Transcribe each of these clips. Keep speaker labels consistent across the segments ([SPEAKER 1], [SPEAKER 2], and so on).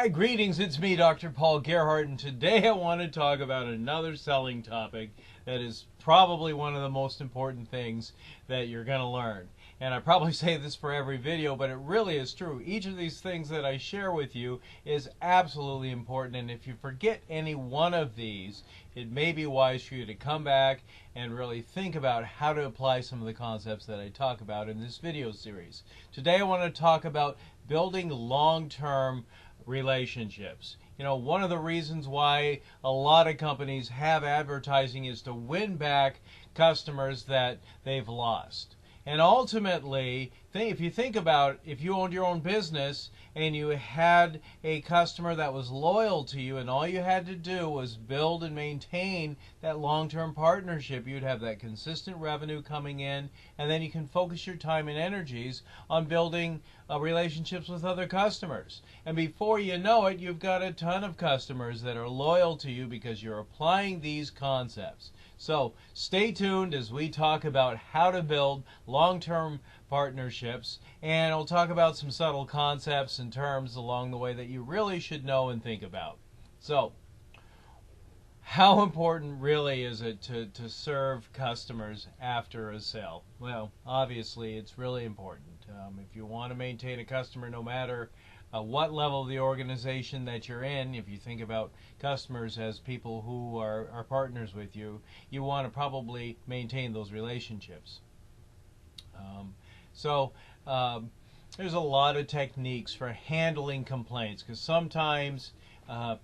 [SPEAKER 1] Hi, greetings. It's me, Dr. Paul Gerhardt, and today I want to talk about another selling topic that is probably one of the most important things that you're going to learn. And I probably say this for every video, but it really is true. Each of these things that I share with you is absolutely important, and if you forget any one of these, it may be wise for you to come back and really think about how to apply some of the concepts that I talk about in this video series. Today I want to talk about building long-term relationships. You know, one of the reasons why a lot of companies have advertising is to win back customers that they've lost. And ultimately, if you think about, if you owned your own business and you had a customer that was loyal to you and all you had to do was build and maintain that long-term partnership, you'd have that consistent revenue coming in, and then you can focus your time and energies on building relationships with other customers. And before you know it, you've got a ton of customers that are loyal to you because you're applying these concepts. So stay tuned as we talk about how to build long-term partnerships, and we'll talk about some subtle concepts and terms along the way that you really should know and think about. So, how important really is it to serve customers after a sale? Well, obviously it's really important. If you want to maintain a customer no matter what level of the organization that you're in, if you think about customers as people who are partners with you, you want to probably maintain those relationships. There's a lot of techniques for handling complaints, because sometimes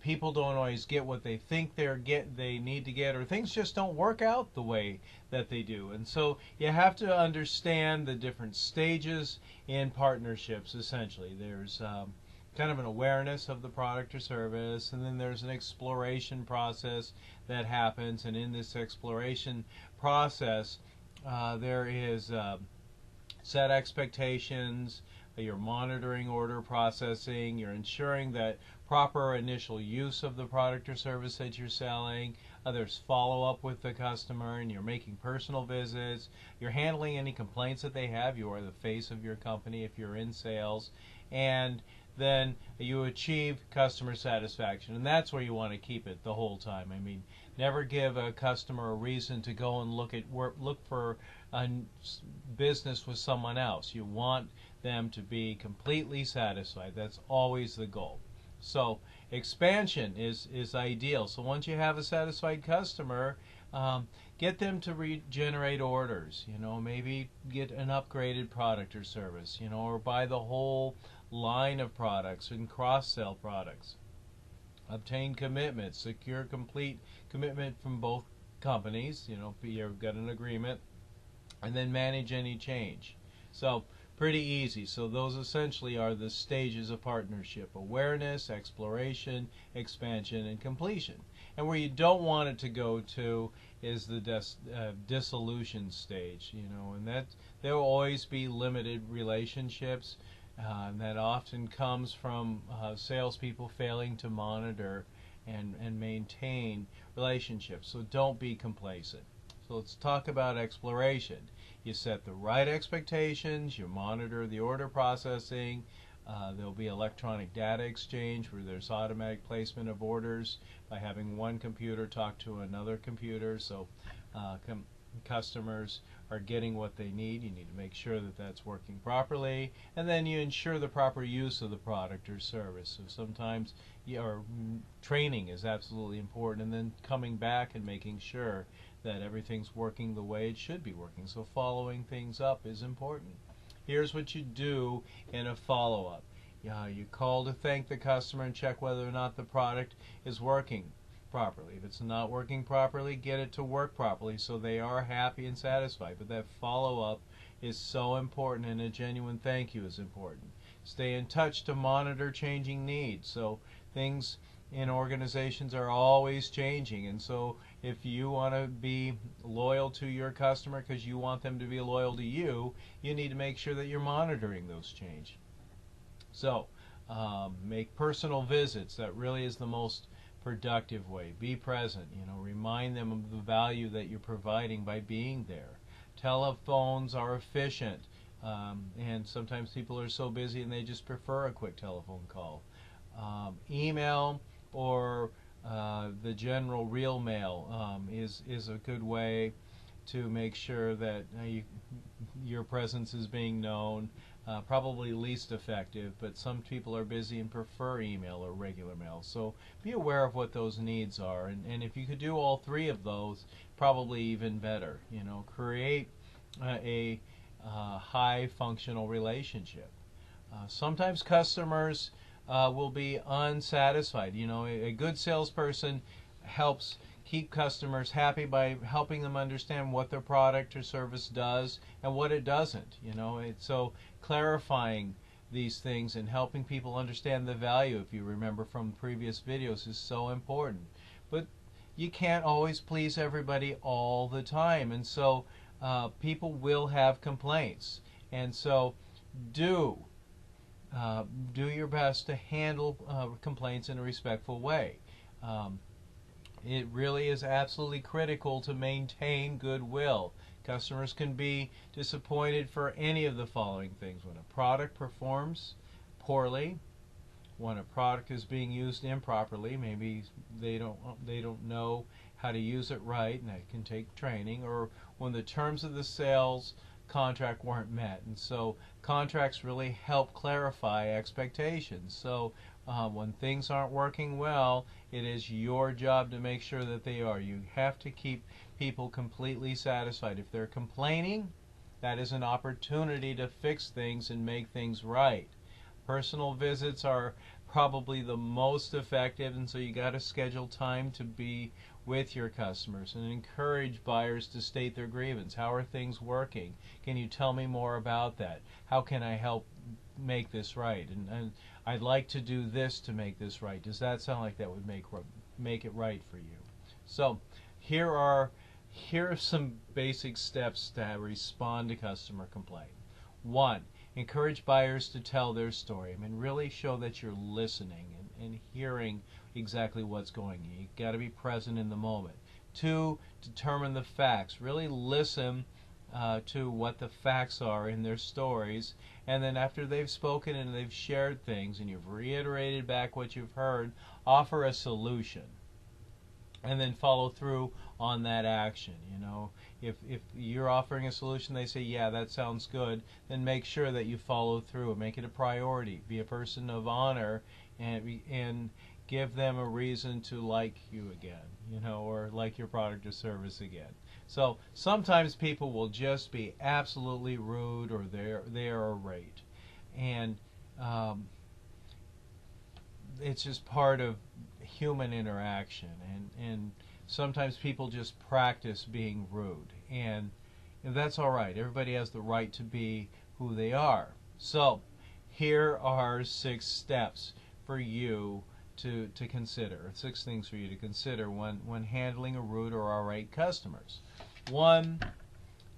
[SPEAKER 1] people don't always get what they think they need to get, or things just don't work out the way that they do. And so you have to understand the different stages in partnerships. Essentially, there's kind of an awareness of the product or service, and then there's an exploration process that happens. And in this exploration process, there is set expectations, you're monitoring order processing, you're ensuring that proper initial use of the product or service that you're selling, there's follow-up with the customer, and you're making personal visits, you're handling any complaints that they have, you are the face of your company if you're in sales, and then you achieve customer satisfaction. And that's where you want to keep it the whole time. I mean, never give a customer a reason to go and look for a business with someone else. You want them to be completely satisfied. That's always the goal. So expansion is ideal. So once you have a satisfied customer, get them to regenerate orders. You know, maybe get an upgraded product or service, you know, or buy the whole line of products and cross-sell products. Obtain commitments, secure complete commitment from both companies, you know, you've got an agreement, and then manage any change. So pretty easy. So those essentially are the stages of partnership: awareness, exploration, expansion, and completion. And where you don't want it to go to is the dissolution stage, you know, and that there will always be limited relationships. That often comes from salespeople failing to monitor and maintain relationships. So don't be complacent. So let's talk about exploration. You set the right expectations, you monitor the order processing, there'll be electronic data exchange where there's automatic placement of orders by having one computer talk to another computer, so customers are getting what they need. You need to make sure that that's working properly, and then you ensure the proper use of the product or service. So sometimes training is absolutely important, and then coming back and making sure that everything's working the way it should be working. So following things up is important. Here's what you do in a follow-up. You call to thank the customer and check whether or not the product is working properly. If it's not working properly, get it to work properly so they are happy and satisfied. But that follow-up is so important, and a genuine thank you is important. Stay in touch to monitor changing needs. So things in organizations are always changing, and so if you want to be loyal to your customer because you want them to be loyal to you, you need to make sure that you're monitoring those changes. So make personal visits. That really is the most productive way. Be present, you know, remind them of the value that you're providing by being there. Telephones are efficient, and sometimes people are so busy and they just prefer a quick telephone call. Email or the general real mail is a good way to make sure that your presence is being known. Probably least effective, but some people are busy and prefer email or regular mail. So be aware of what those needs are, and if you could do all three of those, probably even better. Create a high functional relationship. Sometimes customers will be unsatisfied. A good salesperson helps keep customers happy by helping them understand what their product or service does and what it doesn't. So clarifying these things and helping people understand the value, if you remember from previous videos, is so important. But you can't always please everybody all the time, and so people will have complaints. And so do your best to handle complaints in a respectful way. It really is absolutely critical to maintain goodwill. Customers can be disappointed for any of the following things: when a product performs poorly, when a product is being used improperly, maybe they don't know how to use it right, and that can take training, or when the terms of the sales contract weren't met. And so contracts really help clarify expectations. So when things aren't working well, it is your job to make sure that they are. You have to keep people completely satisfied. If they're complaining, that is an opportunity to fix things and make things right. Personal visits are probably the most effective, and so you got to schedule time to be with your customers and encourage buyers to state their grievance. How are things working? Can you tell me more about that? How can I help make this right? And I'd like to do this to make this right. Does that sound like that would make it right for you? So here are some basic steps to respond to customer complaint. 1, encourage buyers to tell their story. Really show that you're listening and hearing exactly what's going on. You've got to be present in the moment. 2, determine the facts. Really listen to what the facts are in their stories, and then after they've spoken and they've shared things and you've reiterated back what you've heard, offer a solution. And then follow through on that action. If you're offering a solution, they say, yeah, that sounds good, then make sure that you follow through and make it a priority. Be a person of honor and give them a reason to like you again, or like your product or service again. So sometimes people will just be absolutely rude, or they're irate, and it's just part of human interaction, and sometimes people just practice being rude, and that's all right. Everybody has the right to be who they are. So here are 6 steps for you to consider, 6 things for you to consider when handling a rude or irate customers. 1,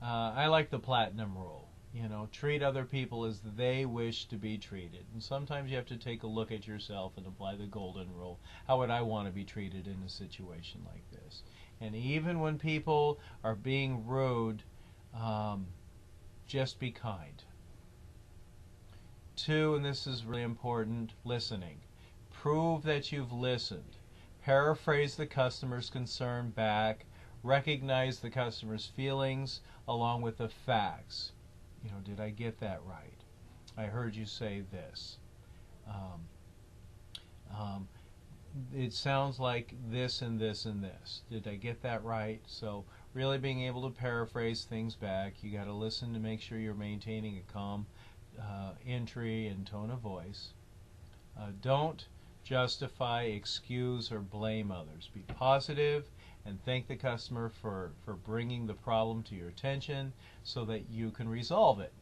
[SPEAKER 1] I like the platinum rule. Treat other people as they wish to be treated. And sometimes you have to take a look at yourself and apply the golden rule. How would I want to be treated in a situation like this? And even when people are being rude, just be kind. 2, and this is really important, listening. Prove that you've listened. Paraphrase the customer's concern back. Recognize the customer's feelings along with the facts. Did I get that right? I heard you say this. It sounds like this and this and this. Did I get that right? So really being able to paraphrase things back. You got to listen to make sure you're maintaining a calm entry and tone of voice. Don't justify, excuse, or blame others. Be positive and thank the customer for bringing the problem to your attention so that you can resolve it.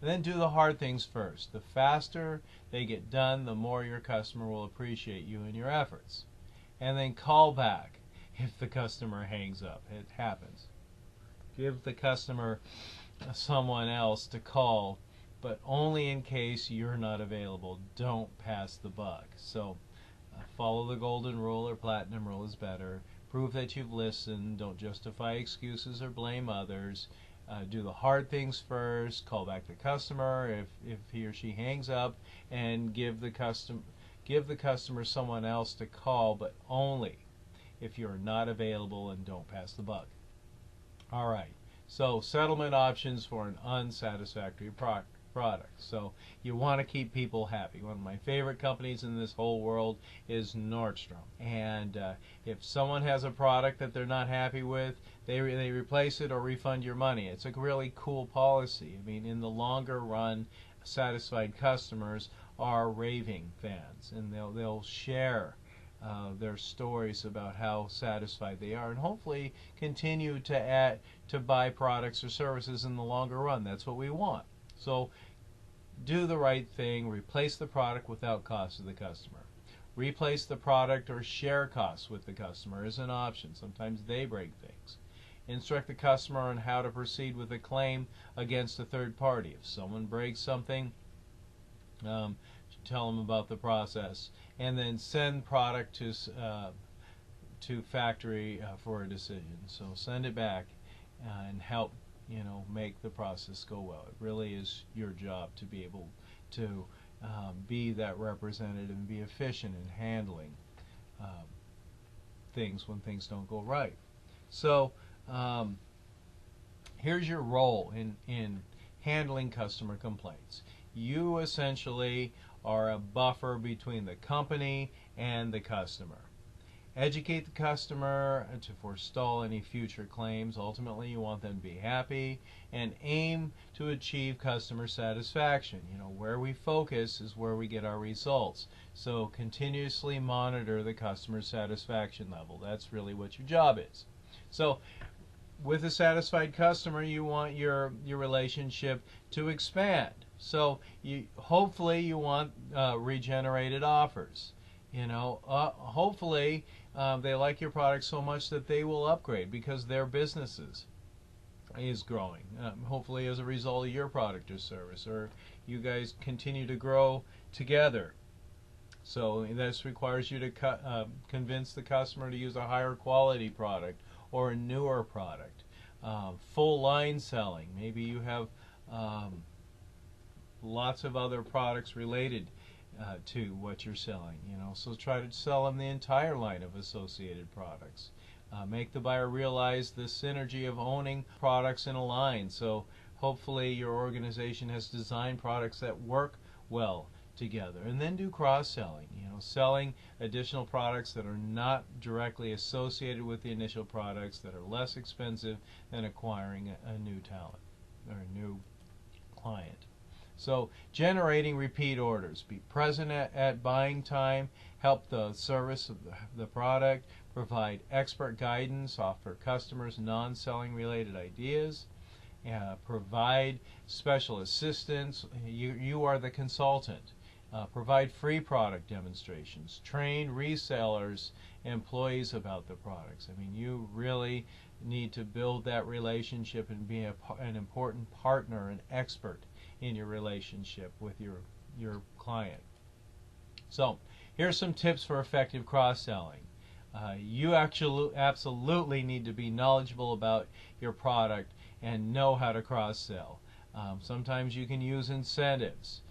[SPEAKER 1] And then do the hard things first. The faster they get done, the more your customer will appreciate you and your efforts. And then call back if the customer hangs up. It happens. Give the customer someone else to call, but only in case you're not available. Don't pass the buck. So follow the golden rule, or platinum rule is better. Prove that you've listened. Don't justify excuses or blame others. Do the hard things first. Call back the customer if he or she hangs up, and give the give the customer someone else to call, but only if you're not available and don't pass the buck. All right, so settlement options for an unsatisfactory product. So you want to keep people happy. One of my favorite companies in this whole world is Nordstrom. And if someone has a product that they're not happy with, they replace it or refund your money. It's a really cool policy. I mean, in the longer run, satisfied customers are raving fans, and they'll share their stories about how satisfied they are, and hopefully continue to buy products or services in the longer run. That's what we want. So do the right thing. Replace the product without cost to the customer. Replace the product or share costs with the customer is an option. Sometimes they break things. Instruct the customer on how to proceed with a claim against a third party. If someone breaks something, tell them about the process, and then send product to factory for a decision. So send it back and help make the process go well. It really is your job to be able to be that representative and be efficient in handling things when things don't go right. So here's your role in handling customer complaints. You essentially are a buffer between the company and the customer. Educate the customer to forestall any future claims. Ultimately, you want them to be happy, and aim to achieve customer satisfaction. Where we focus is where we get our results. So continuously monitor the customer satisfaction level. That's really what your job is. So with a satisfied customer, you want your relationship to expand. So hopefully you want regenerated offers. Hopefully they like your product so much that they will upgrade because their businesses is growing. Hopefully as a result of your product or service, or you guys continue to grow together. So this requires you to convince the customer to use a higher quality product or a newer product. Full line selling. Maybe you have lots of other products related to what you're selling, so try to sell them the entire line of associated products. Make the buyer realize the synergy of owning products in a line. So hopefully your organization has designed products that work well together. And then do cross-selling, selling additional products that are not directly associated with the initial products, that are less expensive than acquiring a new talent or a new client. So generating repeat orders. Be present at buying time. Help the service of the product. Provide expert guidance. Offer customers non-selling related ideas. Provide special assistance. You are the consultant. Provide free product demonstrations. Train resellers, employees about the products. I mean, you really need to build that relationship and be an important partner, an expert in your relationship with your client. So here's some tips for effective cross-selling. You absolutely need to be knowledgeable about your product and know how to cross-sell. Sometimes you can use incentives.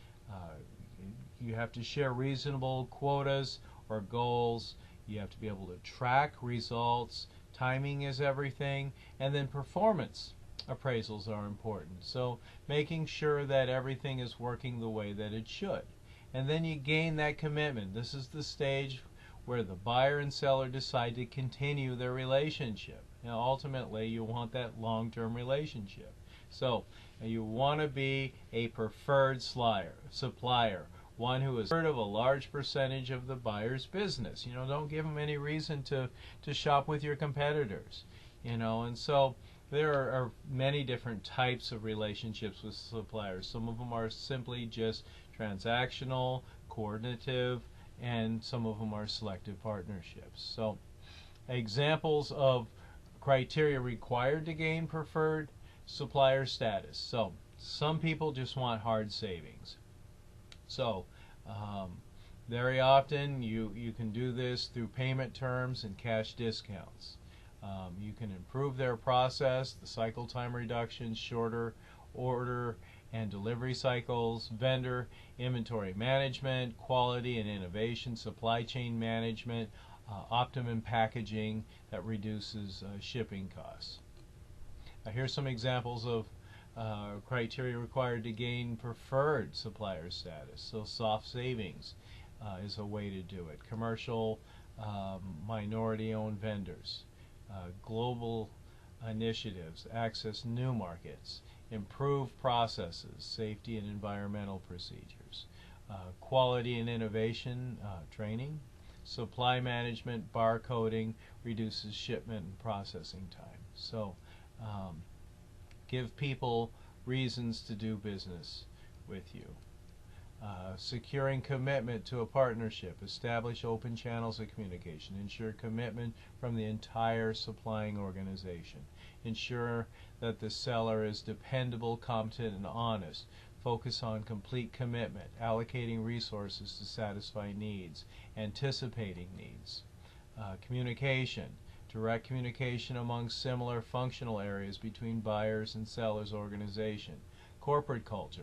[SPEAKER 1] You have to share reasonable quotas or goals. You have to be able to track results. Timing is everything. And then performance appraisals are important. So making sure that everything is working the way that it should. And then you gain that commitment. This is the stage where the buyer and seller decide to continue their relationship. Now ultimately you want that long-term relationship. So you want to be a preferred supplier, one who is part of a large percentage of the buyer's business. Don't give them any reason to shop with your competitors. And so there are many different types of relationships with suppliers. Some of them are simply just transactional, coordinative, and some of them are selective partnerships. So examples of criteria required to gain preferred supplier status. So some people just want hard savings. So very often you can do this through payment terms and cash discounts. You can improve their process, the cycle time reductions, shorter order and delivery cycles, vendor inventory management, quality and innovation, supply chain management, optimum packaging that reduces shipping costs. Now here's some examples of criteria required to gain preferred supplier status. So soft savings is a way to do it. Commercial minority-owned vendors, global initiatives, access new markets, improve processes, safety and environmental procedures, quality and innovation training, supply management, barcoding reduces shipment and processing time. So give people reasons to do business with you. Securing commitment to a partnership, establish open channels of communication, ensure commitment from the entire supplying organization, ensure that the seller is dependable, competent, and honest, focus on complete commitment, allocating resources to satisfy needs, anticipating needs. Communication, direct communication among similar functional areas between buyers and sellers organization. Corporate culture,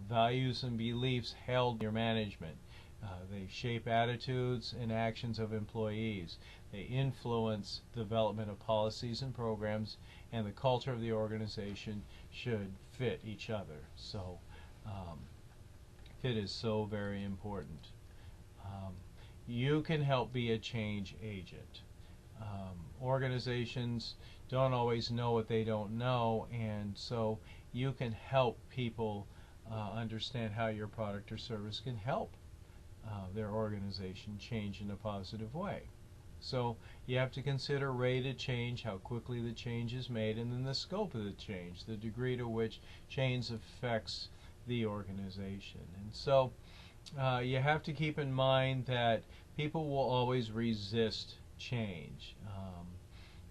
[SPEAKER 1] values and beliefs held in your management. They shape attitudes and actions of employees. They influence development of policies and programs, and the culture of the organization should fit each other. So fit is so very important. You can help be a change agent. Organizations don't always know what they don't know, and so you can help people understand how your product or service can help their organization change in a positive way. So you have to consider rate of change, how quickly the change is made, and then the scope of the change, the degree to which change affects the organization. And so you have to keep in mind that people will always resist change.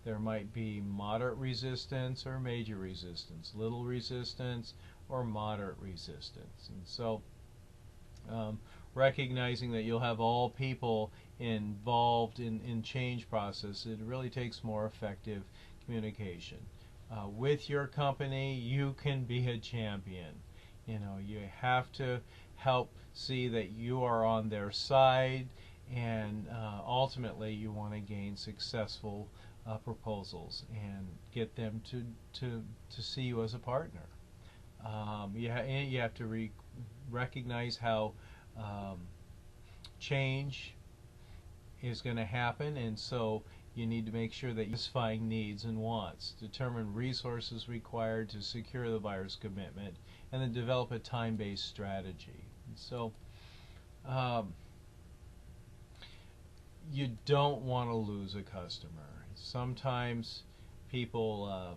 [SPEAKER 1] There might be moderate resistance or major resistance, little resistance or moderate resistance. And so recognizing that you'll have all people involved in change process, it really takes more effective communication. With your company, you can be a champion. You know, you have to help see that you are on their side, and ultimately you want to gain successful proposals and get them to see you as a partner. You have to recognize how change is going to happen, and so you need to make sure that you're satisfying needs and wants, determine resources required to secure the buyer's commitment, and then develop a time-based strategy. And so you don't want to lose a customer. Sometimes people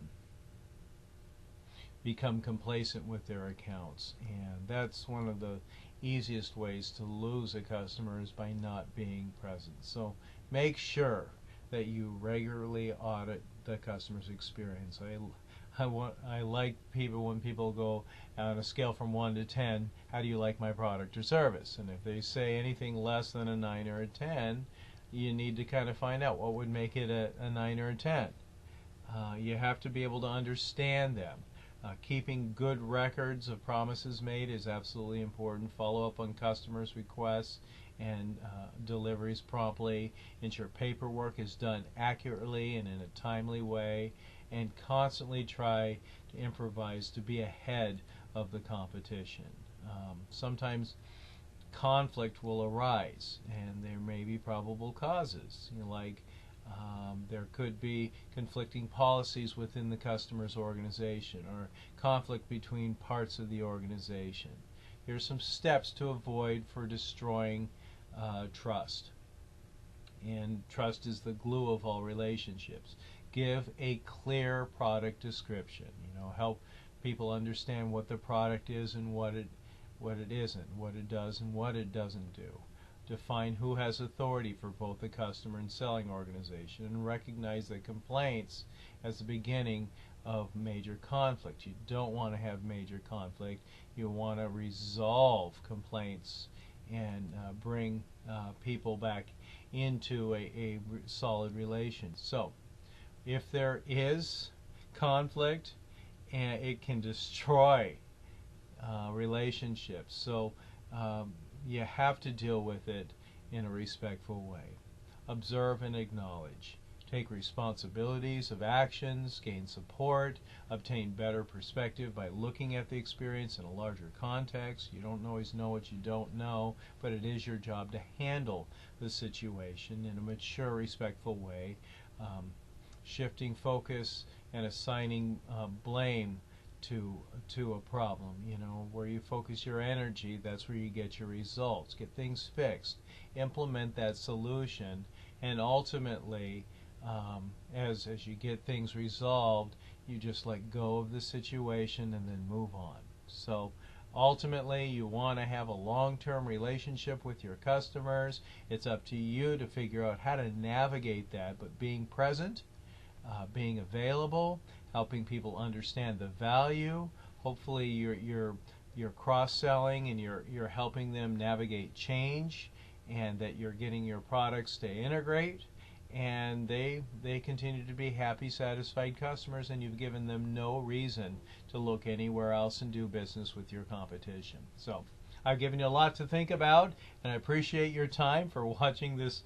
[SPEAKER 1] become complacent with their accounts, and that's one of the easiest ways to lose a customer is by not being present. So make sure that you regularly audit the customer's experience. I like people when people go on a scale from 1 to 10, how do you like my product or service? And if they say anything less than a 9 or a 10, you need to kind of find out what would make it a 9 or a 10. You have to be able to understand them. Keeping good records of promises made is absolutely important. Follow up on customers' requests and deliveries promptly. Ensure paperwork is done accurately and in a timely way, and constantly try to improvise to be ahead of the competition. Sometimes conflict will arise, and there may be probable causes, like there could be conflicting policies within the customer's organization or conflict between parts of the organization. Here's some steps to avoid for destroying trust. And trust is the glue of all relationships. Give a clear product description. Help people understand what the product is and what it isn't, what it does and what it doesn't do. Define who has authority for both the customer and selling organization, and recognize that complaints as the beginning of major conflict. You don't want to have major conflict. You want to resolve complaints and bring people back into a solid relation. So if there is conflict, and it can destroy relationships. So you have to deal with it in a respectful way. Observe and acknowledge. Take responsibilities of actions, gain support, obtain better perspective by looking at the experience in a larger context. You don't always know what you don't know, but it is your job to handle the situation in a mature, respectful way, shifting focus and assigning blame to a problem. You know, where you focus your energy, that's where you get your results. Get things fixed, implement that solution, and ultimately, as you get things resolved, you just let go of the situation and then move on. So ultimately, you want to have a long-term relationship with your customers. It's up to you to figure out how to navigate that, but being present, being available, helping people understand the value. Hopefully you're cross-selling and you're helping them navigate change, and that you're getting your products to integrate, and they continue to be happy, satisfied customers, and you've given them no reason to look anywhere else and do business with your competition. So I've given you a lot to think about, and I appreciate your time for watching this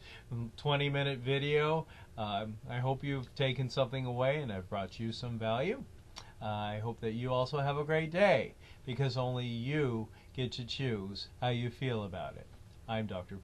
[SPEAKER 1] 20-minute video. I hope you've taken something away and I've brought you some value. I hope that you also have a great day, because only you get to choose how you feel about it. I'm Dr.